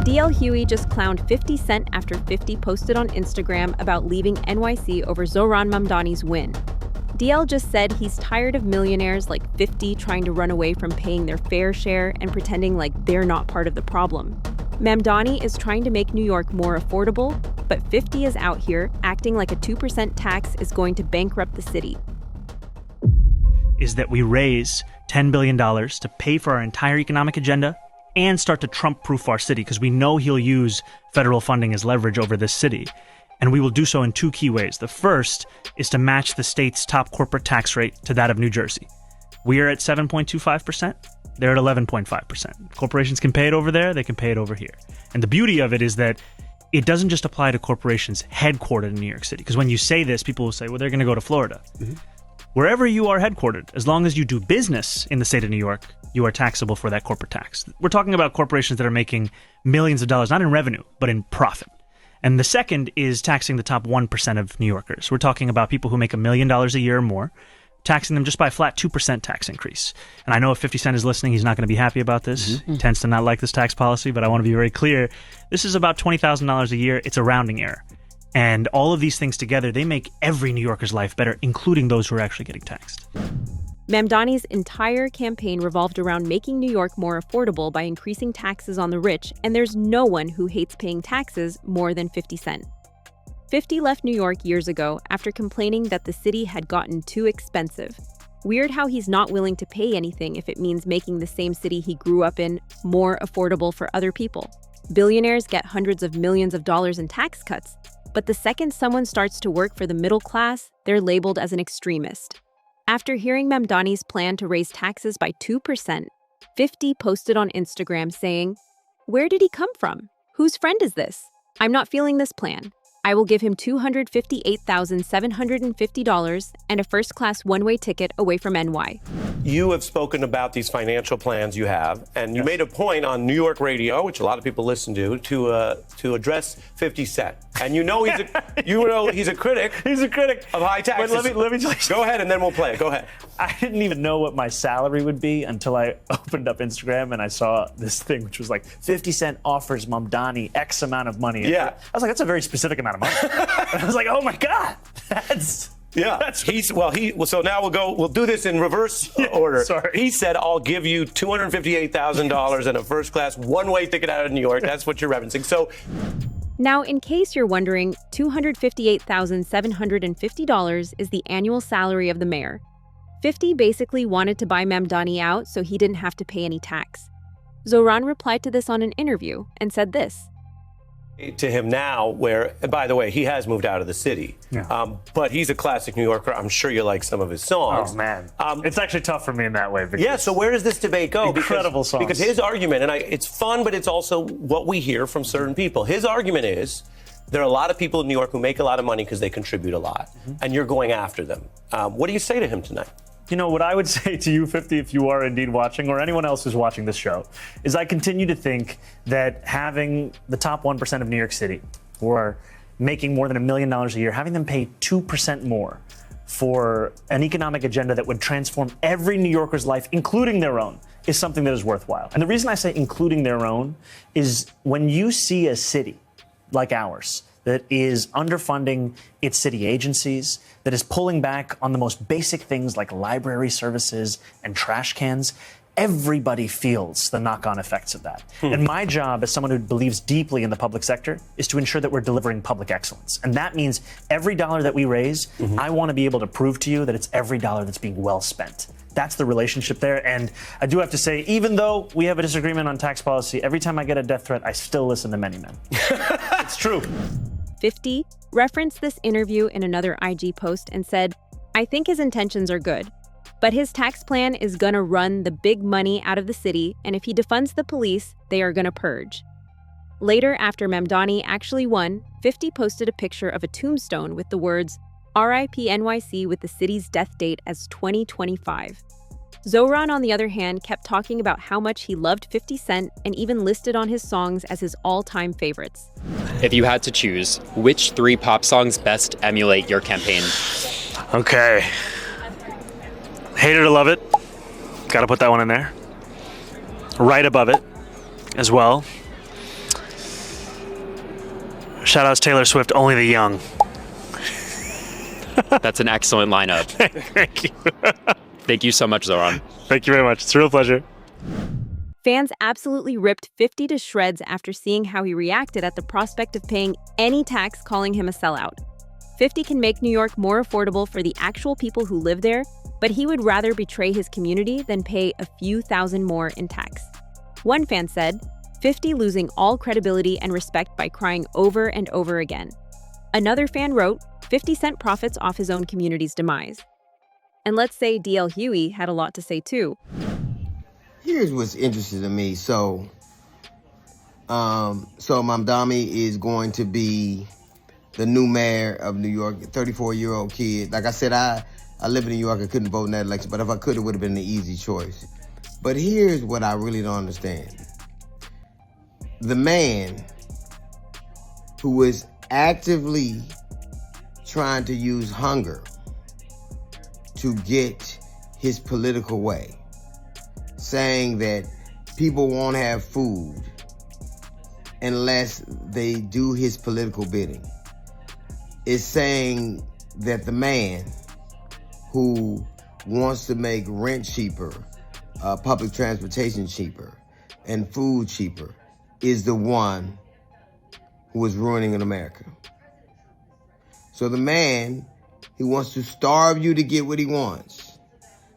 DL Hughley just clowned 50 Cent after 50 posted on Instagram about leaving NYC over Zohran Mamdani's win. DL just said he's tired of millionaires like 50 trying to run away from paying their fair share and pretending like they're not part of the problem. Mamdani is trying to make New York more affordable, but 50 is out here acting like a 2% tax is going to bankrupt the city. Is that we raise $10 billion to pay for our entire economic agenda and start to Trump-proof our city, because we know he'll use federal funding as leverage over this city. And we will do so in two key ways. The first is to match the state's top corporate tax rate to that of New Jersey. We are at 7.25%. They're at 11.5%. Corporations can pay it over there. They can pay it over here. And the beauty of it is that it doesn't just apply to corporations headquartered in New York City. Because when you say this, people will say, well, they're going to go to Florida. Mm-hmm. Wherever you are headquartered, as long as you do business in the state of New York, you are taxable for that corporate tax. We're talking about corporations that are making millions of dollars, not in revenue, but in profit. And the second is taxing the top 1% of New Yorkers. We're talking about people who make $1 million a year or more, taxing them just by a flat 2% tax increase. And I know if 50 Cent is listening, he's not going to be happy about this. Mm-hmm. He tends to not like this tax policy, but I want to be very clear. This is about $20,000 a year. It's a rounding error. And all of these things together, they make every New Yorker's life better, including those who are actually getting taxed. Mamdani's entire campaign revolved around making New York more affordable by increasing taxes on the rich, and there's no one who hates paying taxes more than 50 Cent. 50 left New York years ago after complaining that the city had gotten too expensive. Weird how he's not willing to pay anything if it means making the same city he grew up in more affordable for other people. Billionaires get hundreds of millions of dollars in tax cuts, but the second someone starts to work for the middle class, they're labeled as an extremist. After hearing Mamdani's plan to raise taxes by 2%, 50 posted on Instagram saying, "Where did he come from? Whose friend is this? I'm not feeling this plan. I will give him $258,750 and a first-class one-way ticket away from NY." You have spoken about these financial plans you have, and you made a point on New York radio, which a lot of people listen to address 50 Cent. And you know he's a critic. He's a critic of high taxes. But let me tell you. Go ahead, and then we'll play it. Go ahead. I didn't even know what my salary would be until I opened up Instagram and I saw this thing, which was like 50 Cent offers Mamdani X amount of money. Yeah. I was like, that's a very specific amount of money. And I was like, oh my God, So now we'll do this in reverse order. Sorry. He said, I'll give you $258,000 and a first class one-way ticket out of New York. That's what you're referencing. So now, in case you're wondering, $258,750 is the annual salary of the mayor. 50 basically wanted to buy Mamdani out so he didn't have to pay any tax. Zohran replied to this on an interview and said this. To him now, where, by the way, he has moved out of the city, but he's a classic New Yorker. I'm sure you like some of his songs. Oh, man. It's actually tough for me in that way. So where does this debate go? Incredible songs. Because his argument, and it's fun, but it's also what we hear from certain people. His argument is there are a lot of people in New York who make a lot of money because they contribute a lot, and you're going after them. What do you say to him tonight? You know, what I would say to you, 50, if you are indeed watching, or anyone else who's watching this show, is I continue to think that having the top 1% of New York City, who are making more than $1 million a year, having them pay 2% more for an economic agenda that would transform every New Yorker's life, including their own, is something that is worthwhile. And the reason I say including their own is when you see a city like ours that is underfunding its city agencies, that is pulling back on the most basic things like library services and trash cans, everybody feels the knock-on effects of that. And my job as someone who believes deeply in the public sector is to ensure that we're delivering public excellence. And that means every dollar that we raise, I want to be able to prove to you that it's every dollar that's being well spent. That's the relationship there. And I do have to say, even though we have a disagreement on tax policy, every time I get a death threat, I still listen to Many Men. It's true. 50 referenced this interview in another IG post and said, "I think his intentions are good, but his tax plan is gonna run the big money out of the city, and if he defunds the police, they are gonna purge." Later, after Mamdani actually won, 50 posted a picture of a tombstone with the words, "RIP NYC," with the city's death date as 2025. Zohran, on the other hand, kept talking about how much he loved 50 Cent and even listed on his songs as his all-time favorites. If you had to choose, which 3 pop songs best emulate your campaign? Okay. Hate It or Love It. Gotta put that one in there. Right above it as well. Shout out to Taylor Swift, only the young. That's an excellent lineup. Thank you. Thank you so much, Zohran. Thank you very much. It's a real pleasure. Fans absolutely ripped 50 to shreds after seeing how he reacted at the prospect of paying any tax, calling him a sellout. 50 can make New York more affordable for the actual people who live there, but he would rather betray his community than pay a few thousand more in tax. One fan said, 50 losing all credibility and respect by crying over and over again. Another fan wrote, 50 Cent profits off his own community's demise. And let's say D.L. Hughley had a lot to say too. Here's what's interesting to me. So Mamdani is going to be the new mayor of New York, 34-year-old kid. Like I said, I live in New York. I couldn't vote in that election, but if I could, it would have been an easy choice. But here's what I really don't understand. The man who is actively trying to use hunger to get his political way, saying that people won't have food unless they do his political bidding, is saying that the man who wants to make rent cheaper, public transportation cheaper, and food cheaper is the one who is ruining America. So the man who wants to starve you to get what he wants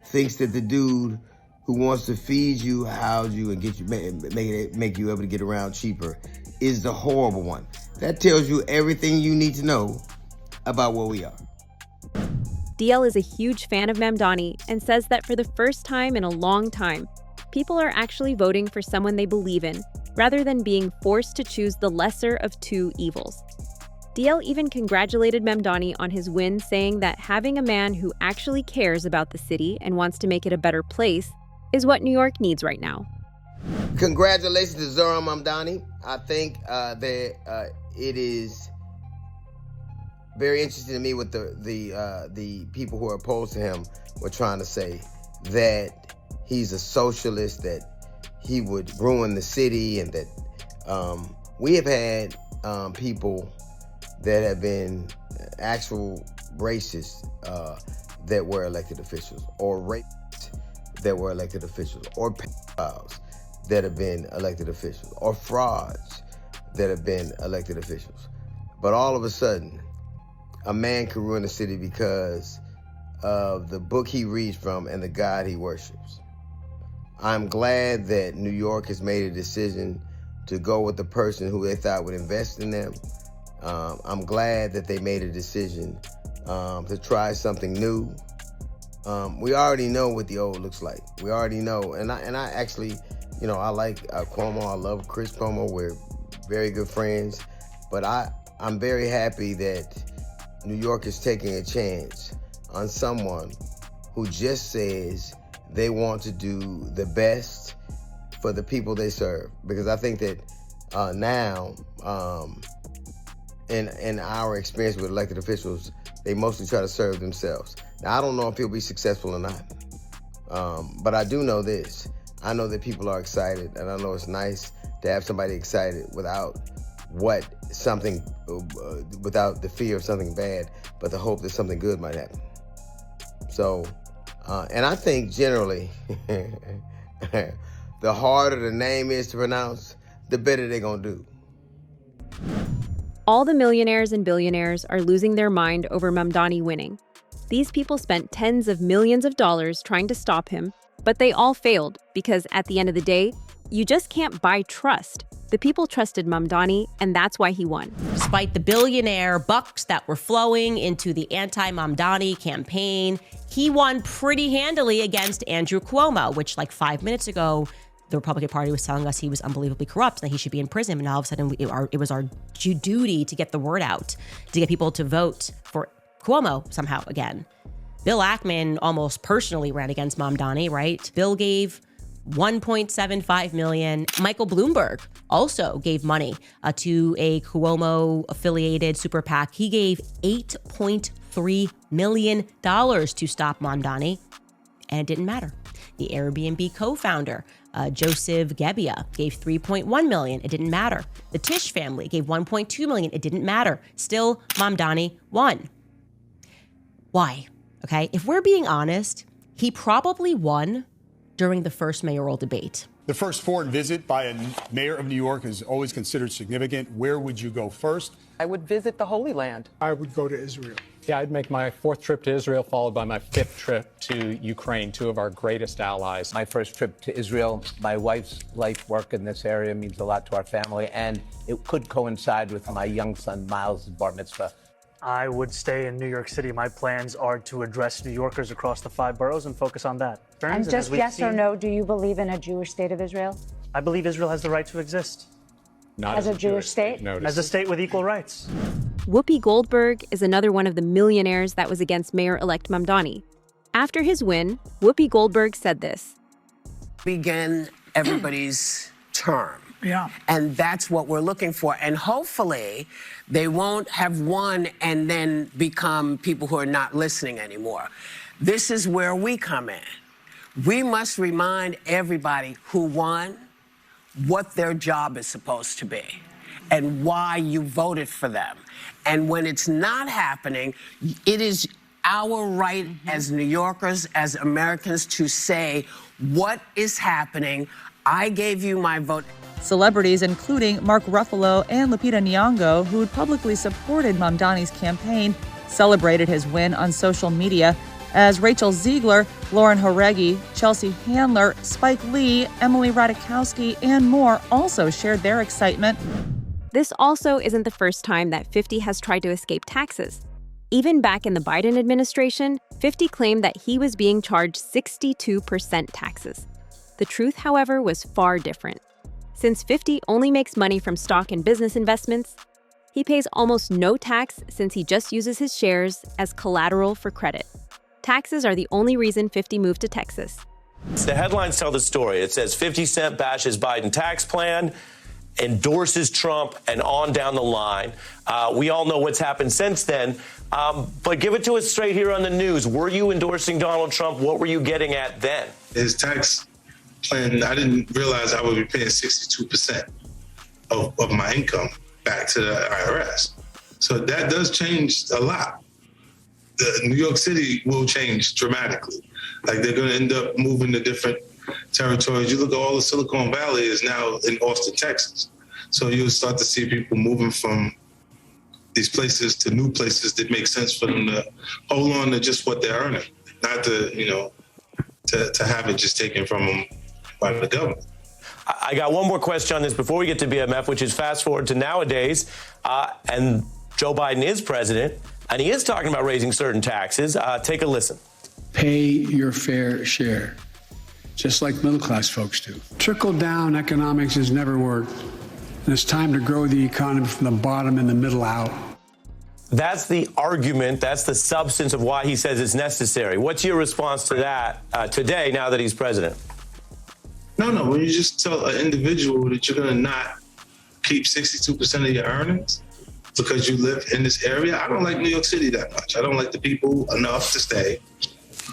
thinks that the dude who wants to feed you, house you, and get you, make you able to get around cheaper is the horrible one. That tells you everything you need to know about where we are. DL is a huge fan of Mamdani and says that for the first time in a long time, people are actually voting for someone they believe in, rather than being forced to choose the lesser of two evils. DL even congratulated Mamdani on his win, saying that having a man who actually cares about the city and wants to make it a better place is what New York needs right now. Congratulations to Zohran Mamdani. I think that it is very interesting to me what the people who are opposed to him were trying to say, that he's a socialist, that he would ruin the city, and that we have had people that have been actual racists that were elected officials, or rapists that were elected officials, or pedophiles that have been elected officials, or frauds that have been elected officials. But all of a sudden, a man can ruin a city because of the book he reads from and the God he worships. I'm glad that New York has made a decision to go with the person who they thought would invest in them. I'm glad that they made a decision to try something new. We already know what the old looks like. We already know, and I actually, I like Cuomo. I love Chris Cuomo. We're very good friends, but I'm very happy that New York is taking a chance on someone who just says they want to do the best for the people they serve. Because I think that now, in our experience with elected officials, they mostly try to serve themselves. Now, I don't know if he'll be successful or not, but I do know this. I know that people are excited, and I know it's nice to have somebody excited without without the fear of something bad, but the hope that something good might happen. So, and I think generally, the harder the name is to pronounce, the better they're gonna do. All the millionaires and billionaires are losing their mind over Mamdani winning. These people spent tens of millions of dollars trying to stop him, but they all failed because at the end of the day, you just can't buy trust. The people trusted Mamdani, and that's why he won. Despite the billionaire bucks that were flowing into the anti-Mamdani campaign, he won pretty handily against Andrew Cuomo, which like 5 minutes ago, the Republican Party was telling us he was unbelievably corrupt and that he should be in prison. And all of a sudden, it was our duty to get the word out, to get people to vote for Cuomo somehow again. Bill Ackman almost personally ran against Mamdani, right? Bill gave $1.75 million. Michael Bloomberg also gave money to a Cuomo-affiliated super PAC. He gave $8.3 million to stop Mamdani, and it didn't matter. The Airbnb co-founder, Joseph Gebbia gave $3.1 million. It didn't matter. The Tish family gave $1.2 million. It didn't matter. Still, Mamdani won. Why? Okay, if we're being honest, he probably won during the first mayoral debate. The first foreign visit by a mayor of New York is always considered significant. Where would you go first? I would visit the Holy Land. I would go to Israel. Yeah, I'd make my 4th trip to Israel, followed by my 5th trip to Ukraine, 2 of our greatest allies. My first trip to Israel, my wife's life work in this area means a lot to our family, and it could coincide with my young son Miles' bar mitzvah. I would stay in New York City. My plans are to address New Yorkers across the 5 boroughs and focus on that. And just yes or no, do you believe in a Jewish state of Israel? I believe Israel has the right to exist. Not as a Jewish state? As a state with equal rights. Whoopi Goldberg is another one of the millionaires that was against Mayor-elect Mamdani. After his win, Whoopi Goldberg said this. Begin everybody's term. Yeah. And that's what we're looking for. And hopefully they won't have won and then become people who are not listening anymore. This is where we come in. We must remind everybody who won what their job is supposed to be and why you voted for them. And when it's not happening, it is our right as New Yorkers, as Americans, to say what is happening. I gave you my vote. Celebrities, including Mark Ruffalo and Lupita Nyong'o, who had publicly supported Mamdani's campaign, celebrated his win on social media, as Rachel Ziegler, Lauren Horegi, Chelsea Handler, Spike Lee, Emily Ratajkowski, and more also shared their excitement. This also isn't the first time that 50 has tried to escape taxes. Even back in the Biden administration, 50 claimed that he was being charged 62% taxes. The truth, however, was far different. Since 50 only makes money from stock and business investments, he pays almost no tax since he just uses his shares as collateral for credit. Taxes are the only reason 50 moved to Texas. The headlines tell the story. It says 50 Cent bashes Biden tax plan, endorses Trump, and on down the line. We all know what's happened since then. But give it to us straight here on the news. Were you endorsing Donald Trump? What were you getting at then? His tax plan, I didn't realize I would be paying 62% of my income back to the IRS. So that does change a lot. New York City will change dramatically. Like, they're going to end up moving to different territories. You look at all the Silicon Valley is now in Austin, Texas. So you'll start to see people moving from these places to new places that make sense for them to hold on to just what they're earning, not to, to have it just taken from them by the government. I got one more question on this before we get to BMF, which is fast forward to nowadays, and Joe Biden is president, and he is talking about raising certain taxes. Take a listen. Pay your fair share, just like middle-class folks do. Trickle-down economics has never worked, and it's time to grow the economy from the bottom and the middle out. That's the argument. That's the substance of why he says it's necessary. What's your response to that today, now that he's president? No. When you just tell an individual that you're going to not keep 62% of your earnings because you live in this area, I don't like New York City that much. I don't like the people enough to stay.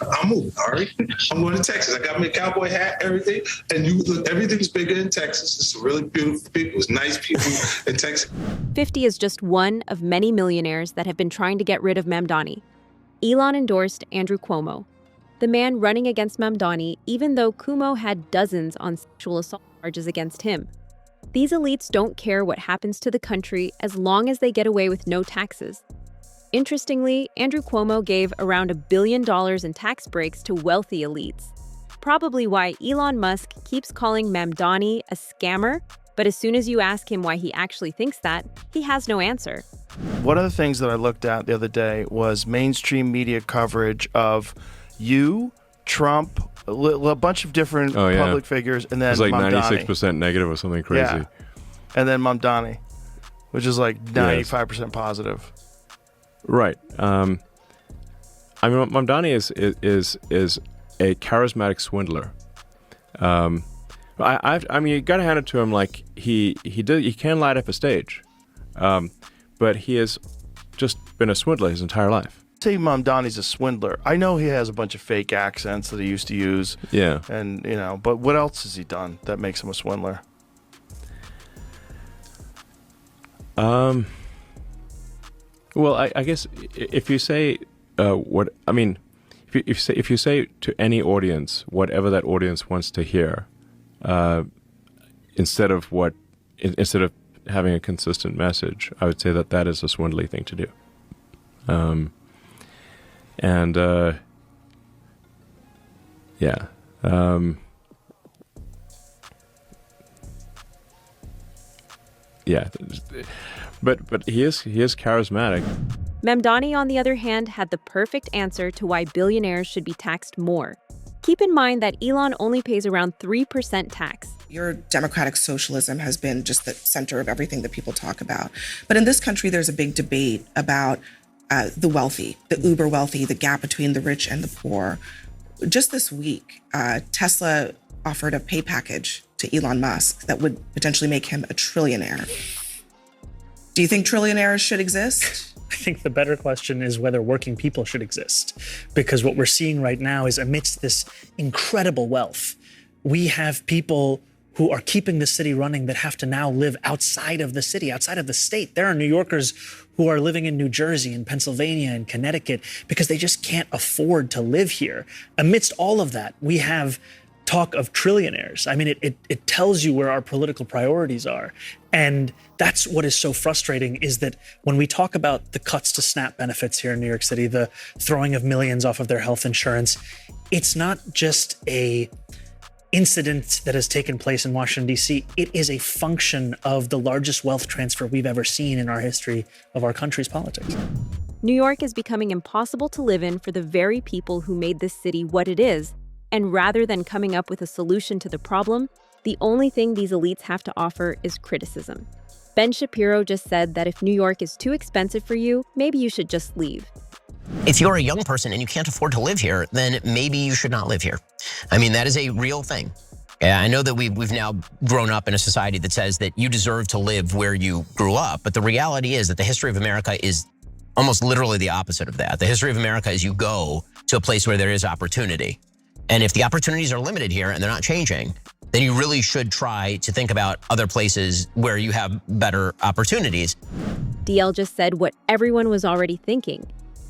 I'm moving, all right? I'm going to Texas. I got my cowboy hat, everything. And you look, everything's bigger in Texas. It's really beautiful people. It's nice people in Texas. 50 is just one of many millionaires that have been trying to get rid of Mamdani. Elon endorsed Andrew Cuomo, the man running against Mamdani, even though Cuomo had dozens on sexual assault charges against him. These elites don't care what happens to the country as long as they get away with no taxes. Interestingly, Andrew Cuomo gave around $1 billion in tax breaks to wealthy elites. Probably why Elon Musk keeps calling Mamdani a scammer, but as soon as you ask him why he actually thinks that, he has no answer. One of the things that I looked at the other day was mainstream media coverage of you, Trump, a bunch of different public figures, and then it's like Mamdani. 96% negative or something crazy. Yeah. And then Mamdani, which is like 95% positive. Right. I mean, Mamdani is a charismatic swindler. I mean, you got to hand it to him. Like he can light up a stage, but he has just been a swindler his entire life. say Mamdani's a swindler. I know he has a bunch of fake accents that he used to use. Yeah. And, but what else has he done that makes him a swindler? Well, I guess if you say if you say to any audience whatever that audience wants to hear, instead of having a consistent message, I would say that is a swindly thing to do. But he is charismatic. Mamdani, on the other hand, had the perfect answer to why billionaires should be taxed more. Keep in mind that Elon only pays around 3% tax. Your democratic socialism has been just the center of everything that people talk about. But in this country, there's a big debate about the wealthy, the uber wealthy, the gap between the rich and the poor. Just this week, Tesla offered a pay package to Elon Musk that would potentially make him a trillionaire. Do you think trillionaires should exist? I think the better question is whether working people should exist, because what we're seeing right now is amidst this incredible wealth, we have people who are keeping the city running that have to now live outside of the city, outside of the state. There are New Yorkers who are living in New Jersey and Pennsylvania and Connecticut because they just can't afford to live here. Amidst all of that, we have talk of trillionaires. I mean, it tells you where our political priorities are. And that's what is so frustrating, is that when we talk about the cuts to SNAP benefits here in New York City, the throwing of millions off of their health insurance, it's not just a incident that has taken place in Washington, D.C. It is a function of the largest wealth transfer we've ever seen in our history of our country's politics. New York is becoming impossible to live in for the very people who made this city what it is. And rather than coming up with a solution to the problem, the only thing these elites have to offer is criticism. Ben Shapiro just said that if New York is too expensive for you, maybe you should just leave. If you're a young person and you can't afford to live here, then maybe you should not live here. I mean, that is a real thing. I know that we've now grown up in a society that says that you deserve to live where you grew up, but the reality is that the history of America is almost literally the opposite of that. The history of America is you go to a place where there is opportunity. And if the opportunities are limited here and they're not changing, then you really should try to think about other places where you have better opportunities. DL just said what everyone was already thinking.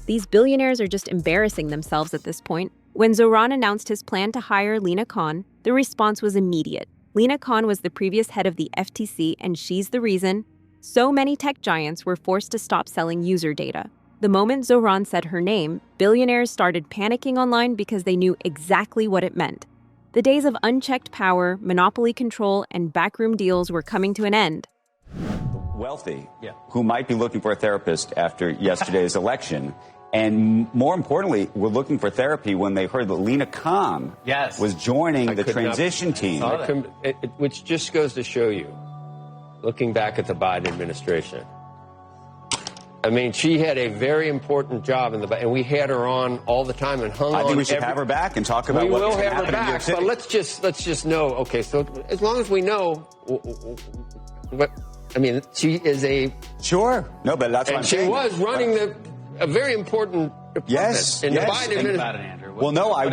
These billionaires are just embarrassing themselves at this point. When Zohran announced his plan to hire Lena Khan, the response was immediate. Lena Khan was the previous head of the FTC, and she's the reason so many tech giants were forced to stop selling user data. The moment Zohran said her name, billionaires started panicking online because they knew exactly what it meant. The days of unchecked power, monopoly control, and backroom deals were coming to an end. Wealthy, who might be looking for a therapist after yesterday's election, and more importantly, were looking for therapy when they heard that Lena Khan was joining the transition team. Which just goes to show you, looking back at the Biden administration, I mean, she had a very important job and we had her on all the time and hung on. I think we should have her back and talk about what's going to happen in New York City. But let's just know. Okay, so as long as we know what, I mean, she is a no, but that's what I'm saying. She was running a very important department in the Biden administration. Well, no, I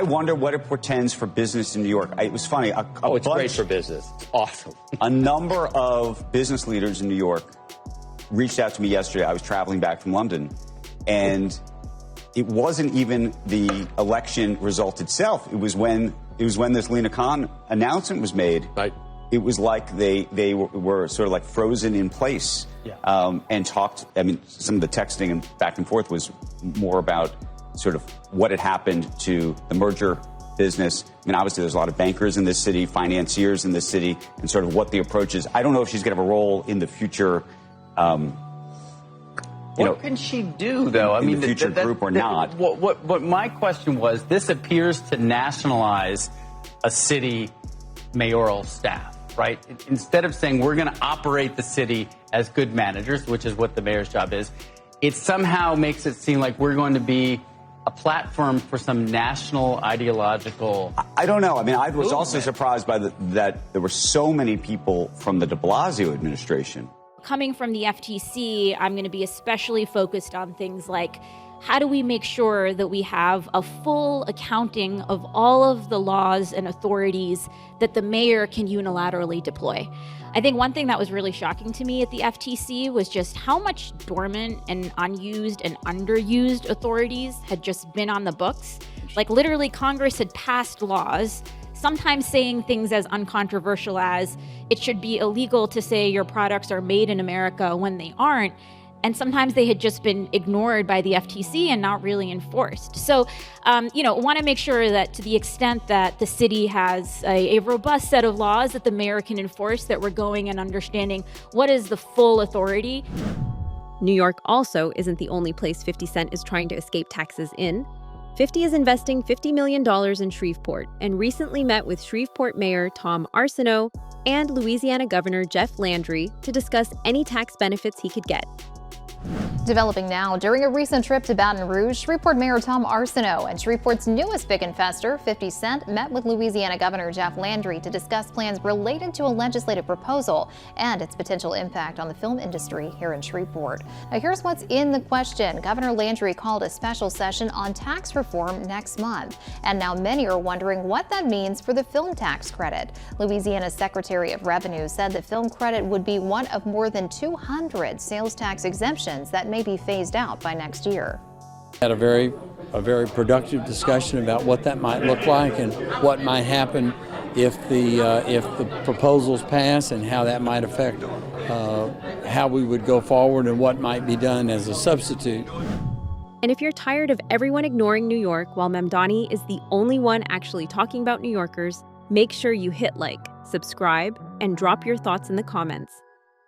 wonder what it portends for business in New York. It was funny. It's great for business. It's awesome. A number of business leaders in New York reached out to me yesterday. I was traveling back from London, and it wasn't even the election result itself. It was when this Lena Khan announcement was made. Right. It was like they were sort of like frozen in place, and talked. I mean, some of the texting and back and forth was more about sort of what had happened to the merger business. I mean, obviously there's a lot of bankers in this city, financiers in this city, and sort of what the approach is. I don't know if she's going to have a role in the future. What can she do, though? I mean, the future group or not? What my question was, this appears to nationalize a city mayoral staff, right? Instead of saying we're going to operate the city as good managers, which is what the mayor's job is, it somehow makes it seem like we're going to be a platform for some national ideological... I don't know. I mean, I was also surprised by that there were so many people from the de Blasio administration coming from the FTC, I'm going to be especially focused on things like, how do we make sure that we have a full accounting of all of the laws and authorities that the mayor can unilaterally deploy? I think one thing that was really shocking to me at the FTC was just how much dormant and unused and underused authorities had just been on the books. Like literally Congress had passed laws, sometimes saying things as uncontroversial as it should be illegal to say your products are made in America when they aren't. And sometimes they had just been ignored by the FTC and not really enforced. So, want to make sure that to the extent that the city has a robust set of laws that the mayor can enforce, that we're going and understanding what is the full authority. New York also isn't the only place 50 Cent is trying to escape taxes in. 50 is investing $50 million in Shreveport and recently met with Shreveport Mayor Tom Arsenault and Louisiana Governor Jeff Landry to discuss any tax benefits he could get. Developing now, during a recent trip to Baton Rouge, Shreveport Mayor Tom Arsenault and Shreveport's newest big investor, 50 Cent, met with Louisiana Governor Jeff Landry to discuss plans related to a legislative proposal and its potential impact on the film industry here in Shreveport. Now, here's what's in the question. Governor Landry called a special session on tax reform next month, and now many are wondering what that means for the film tax credit. Louisiana's Secretary of Revenue said the film credit would be one of more than 200 sales tax exemptions that may be phased out by next year. Had a very productive discussion about what that might look like and what might happen if the proposals pass and how that might affect how we would go forward and what might be done as a substitute. And if you're tired of everyone ignoring New York while Mamdani is the only one actually talking about New Yorkers, make sure you hit like, subscribe, and drop your thoughts in the comments.